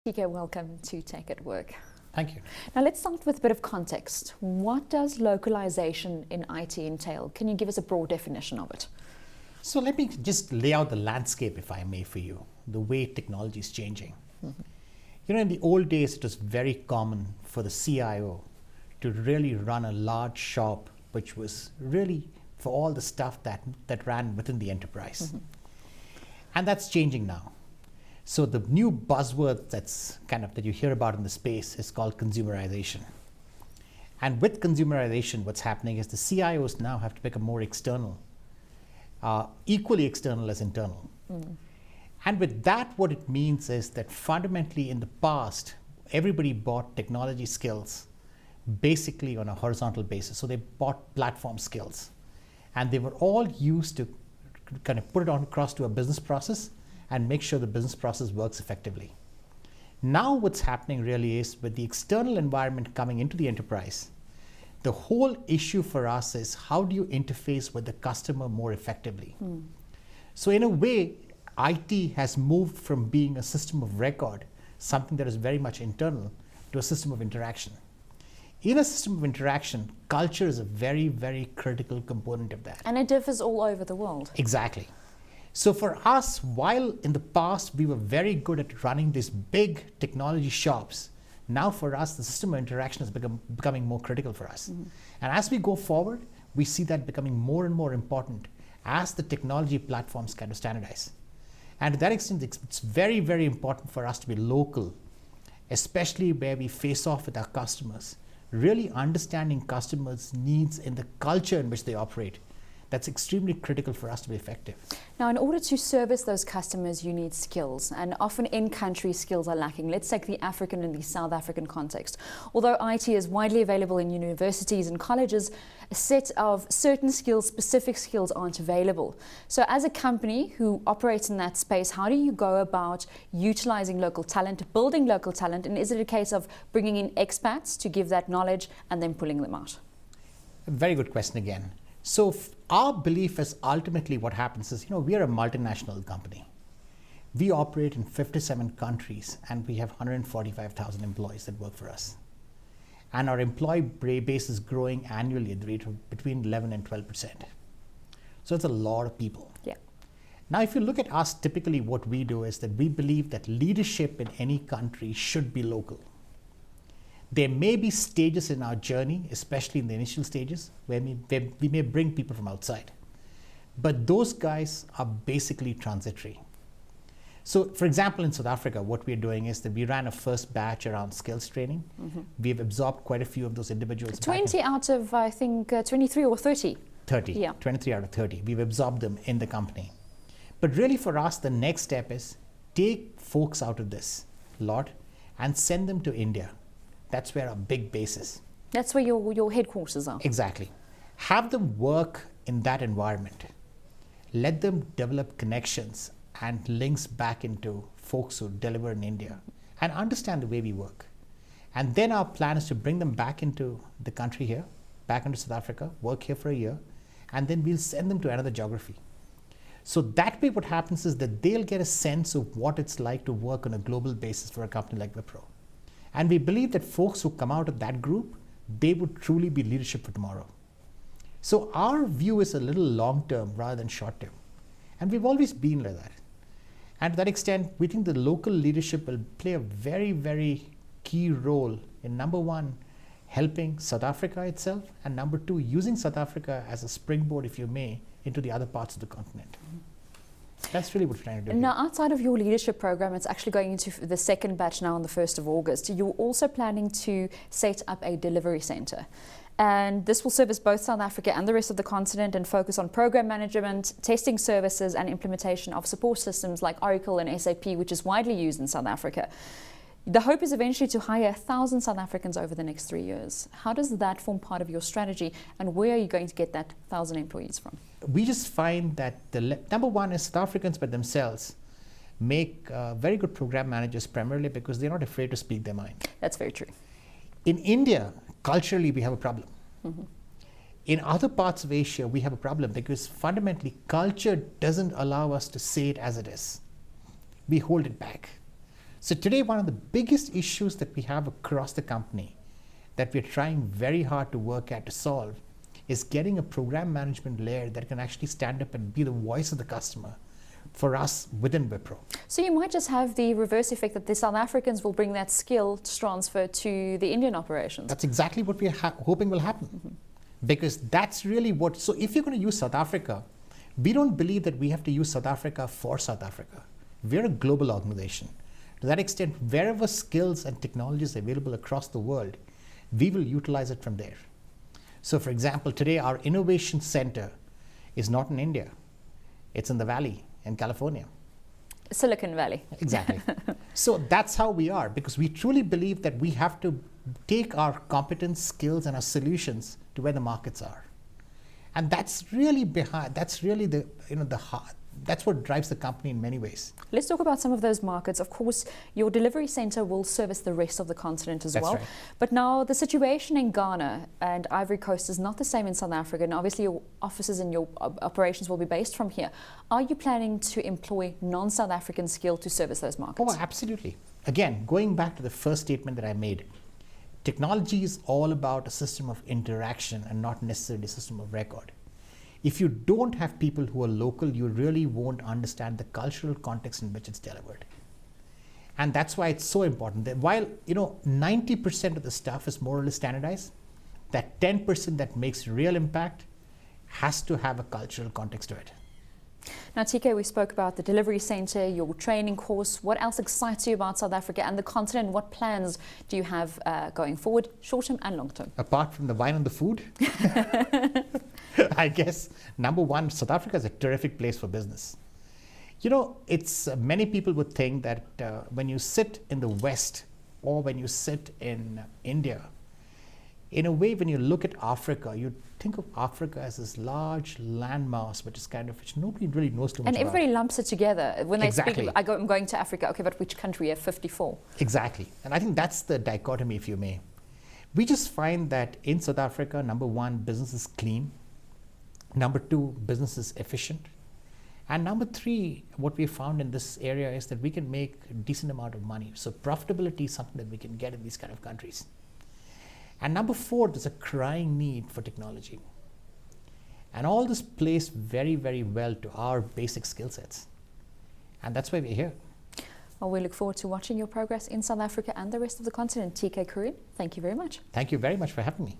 TK, welcome to Tech at Work. Thank you. Now let's start with a bit of context. What does localization in IT entail? Can you give us a broad definition of it? So let me just lay out the landscape, if I may, for you, the way technology is changing. You know, in the old days, it was very common for the CIO to really run a large shop, which was really for all the stuff that ran within the enterprise. And that's changing now. So the new buzzword that you hear about in the space is called consumerization. And with consumerization, what's happening is the CIOs now have to become more external, equally external as internal. And with that, what it means is that fundamentally in the past, everybody bought technology skills basically on a horizontal basis. So they bought platform skills. And they were all used to kind of put it on across to a business process and make sure the business process works effectively. Now what's happening really is with the external environment coming into the enterprise, the whole issue for us is how do you interface with the customer more effectively? So in a way, IT has moved from being a system of record, something that is very much internal, to a system of interaction. In a system of interaction, culture is a very, very critical component of that. And it differs all over the world. Exactly. So for us, while in the past we were very good at running these big technology shops, now for us the system of interaction is becoming more critical for us. And as we go forward, we see that becoming more and more important as the technology platforms kind of standardize. And to that extent, it's very, very important for us to be local, especially where we face off with our customers, really understanding customers' needs in the culture in which they operate. That's extremely critical for us to be effective. Now, in order to service those customers, you need skills, and often in-country skills are lacking. Let's take the African and the South African context. Although IT is widely available in universities and colleges, a set of certain skills, specific skills, aren't available. So as a company who operates in that space, how do you go about utilizing local talent, building local talent, and is it a case of bringing in expats to give that knowledge and then pulling them out? A very good question again. So our belief is ultimately what happens is, we are a multinational company. We operate in 57 countries and we have 145,000 employees that work for us. And our employee base is growing annually at the rate of between 11 and 12%. So it's a lot of people. Yeah. Now, if you look at us, typically what we do is that we believe that leadership in any country should be local. There may be stages in our journey, especially in the initial stages, where we may bring people from outside. But those guys are basically transitory. So, for example, in South Africa, what we're doing is that we ran a first batch around skills training. We've absorbed quite a few of those individuals. 20 out of, I think, 23 or 30. 30, yeah. 23 out of 30. We've absorbed them in the company. But really for us, the next step is take folks out of this lot and send them to India. That's where our big base is. That's where your headquarters are. Exactly. Have them work in that environment. Let them develop connections and links back into folks who deliver in India and understand the way we work. And then our plan is to bring them back into the country here, back into South Africa, work here for a year, and then we'll send them to another geography. So that way what happens is that they'll get a sense of what it's like to work on a global basis for a company like Wipro. And we believe that folks who come out of that group, they would truly be leadership for tomorrow. So our view is a little long-term rather than short-term. And we've always been like that. And to that extent, we think the local leadership will play a very, very key role in, number one, helping South Africa itself, and number two, using South Africa as a springboard, if you may, into the other parts of the continent. That's really what we're trying to do. Now, outside of your leadership program, it's actually going into the second batch now on the 1st of August. You're also planning to set up a delivery center. And this will service both South Africa and the rest of the continent and focus on program management, testing services, and implementation of support systems like Oracle and SAP, which is widely used in South Africa. The hope is eventually to hire 1,000 South Africans over the next 3 years. How does that form part of your strategy, and where are you going to get that 1,000 employees from? We just find that number one is South Africans by themselves make very good program managers, primarily because they're not afraid to speak their mind. That's very true. In India, culturally, we have a problem. In other parts of Asia, we have a problem because fundamentally culture doesn't allow us to say it as it is. We hold it back. So today, one of the biggest issues that we have across the company that we're trying very hard to work at to solve is getting a program management layer that can actually stand up and be the voice of the customer for us within Wipro. So you might just have the reverse effect that the South Africans will bring that skill transfer to the Indian operations. That's exactly what we're hoping will happen. Because that's really what, so if you're going to use South Africa, we don't believe that we have to use South Africa for South Africa. We're a global organization. To that extent, wherever skills and technologies are available across the world, we will utilize it from there. So for example, today our innovation center is not in India. It's in the Valley in California. Silicon Valley. Exactly. So that's how we are, because we truly believe that we have to take our competence, skills, and our solutions to where the markets are. And that's really behind, that's really the, the heart. That's what drives the company in many ways. Let's talk about some of those markets. Of course, your delivery center will service the rest of the continent as well. Right. But now the situation in Ghana and Ivory Coast is not the same in South Africa. And obviously your offices and your operations will be based from here. Are you planning to employ non-South African skill to service those markets? Oh, absolutely. Again, going back to the first statement that I made, technology is all about a system of interaction and not necessarily a system of record. If you don't have people who are local, you really won't understand the cultural context in which it's delivered. And that's why it's so important that while 90% of the stuff is more or less standardized, that 10% that makes real impact has to have a cultural context to it. Now, TK, we spoke about the delivery center, your training course. What else excites you about South Africa and the continent? What plans do you have going forward, short term and long term? Apart from the wine and the food, I guess number one, South Africa is a terrific place for business. It's many people would think that when you sit in the West or when you sit in India, in a way, when you look at Africa, you think of Africa as this large landmass, which nobody really knows too much about. And everybody about. lumps it together. When they speak, Exactly. I'm going to Africa. Okay, but which country? You have 54. Exactly. And I think that's the dichotomy, if you may. We just find that in South Africa, number one, business is clean. Number two, business is efficient. And number three, what we found in this area is that we can make a decent amount of money. So profitability is something that we can get in these kind of countries. And number four, there's a crying need for technology. And all this plays very, very well to our basic skill sets. And that's why we're here. Well, we look forward to watching your progress in South Africa and the rest of the continent. TK Kurian, thank you very much. Thank you very much for having me.